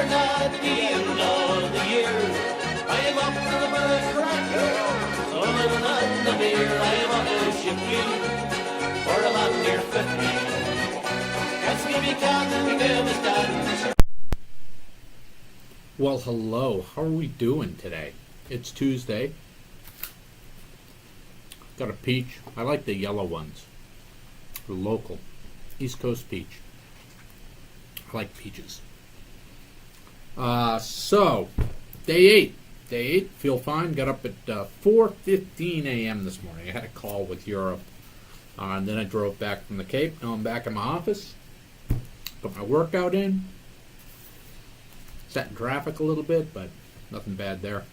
are not the end of the year. I am up to the bird crack, so little none of beer. I am up to ship you for a lot near 50. Catch me because the game is done. Well, hello. How are we doing today? It's Tuesday. Got a peach. I like the yellow ones. They're local. East Coast peach. I like peaches. So, day 8. Day 8, feel fine. Got up at 4:15 a.m. this morning. I had a call with Europe. And then I drove back from the Cape. Now I'm back in my office. Put my workout in. Sat in traffic a little bit, but nothing bad there.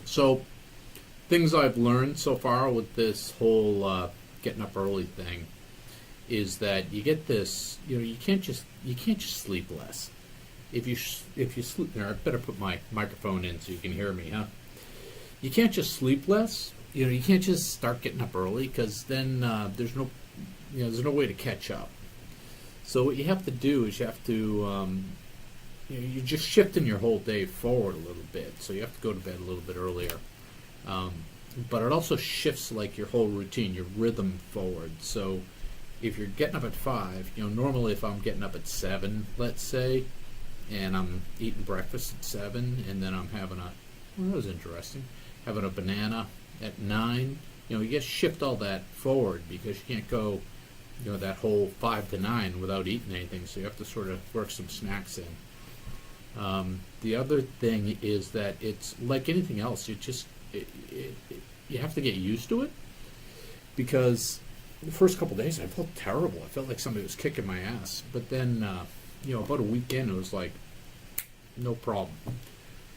So, things I've learned so far with this whole getting up early thing is that you get this. You can't just sleep less. If you sleep there, I better put my microphone in so you can hear me, huh? You can't just sleep less. You can't just start getting up early because then there's no way to catch up. So what you have to do is you have to you're just shifting your whole day forward a little bit. So you have to go to bed a little bit earlier. But it also shifts like your whole routine, your rhythm forward. So if you're getting up at 5, normally if I'm getting up at 7, let's say, and I'm eating breakfast at 7, and then I'm having that was interesting, having a banana at 9, you just shift all that forward because you can't go, that whole 5 to 9 without eating anything. So you have to sort of work some snacks in. The other thing is that it's like anything else. You have to get used to it because the first couple of days I felt terrible. I felt like somebody was kicking my ass. But then, about a weekend, it was like, no problem.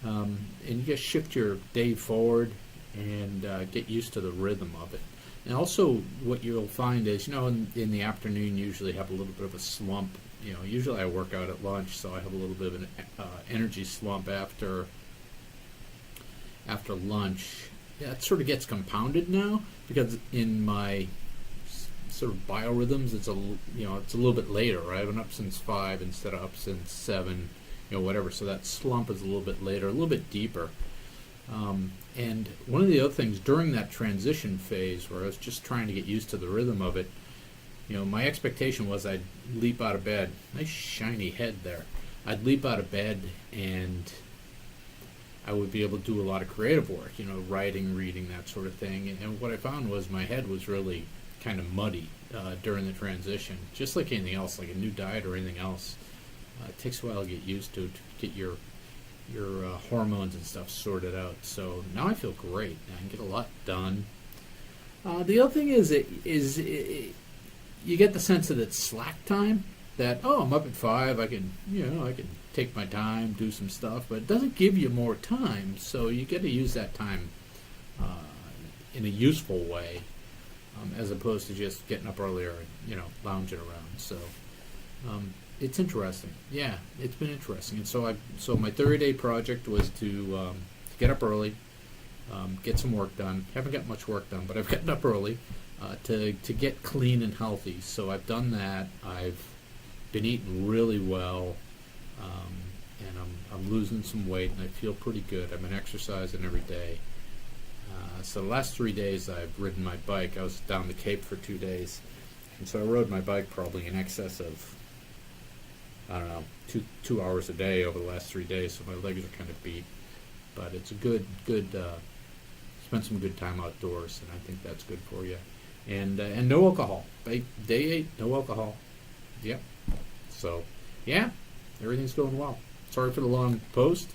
And you just shift your day forward and get used to the rhythm of it. And also what you'll find is, in the afternoon, you usually have a little bit of a slump. Usually I work out at lunch, so I have a little bit of an energy slump after lunch. That sort of gets compounded now because in my sort of biorhythms, it's a little bit later. Right? I've been up since 5 instead of up since 7, whatever. So that slump is a little bit later, a little bit deeper. And one of the other things during that transition phase where I was just trying to get used to the rhythm of it, my expectation was I'd leap out of bed. Nice shiny head there. I'd leap out of bed and I would be able to do a lot of creative work, writing, reading, that sort of thing. And what I found was my head was really kind of muddy during the transition, just like anything else, like a new diet or anything else. It takes a while to get used to get your hormones and stuff sorted out. So now I feel great. I can get a lot done. The other thing is you get the sense that it's slack time. That I'm up at 5. I can take my time, do some stuff, but it doesn't give you more time. So you get to use that time in a useful way, as opposed to just getting up earlier and lounging around. So it's interesting. Yeah, it's been interesting. And so my 30-day project was to get up early, get some work done. Haven't got much work done, but I've gotten up early to get clean and healthy. So I've done that. I've been eating really well, and I'm losing some weight, and I feel pretty good. I've been exercising every day. So the last 3 days I've ridden my bike. I was down the Cape for 2 days, and so I rode my bike probably in excess of, I don't know, two hours a day over the last 3 days, so my legs are kind of beat. But it's a good spend some good time outdoors, and I think that's good for you. And no alcohol. Day 8, no alcohol. Yep. So, yeah, everything's going well. Sorry for the long post.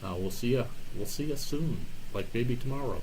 We'll see ya soon, like maybe tomorrow.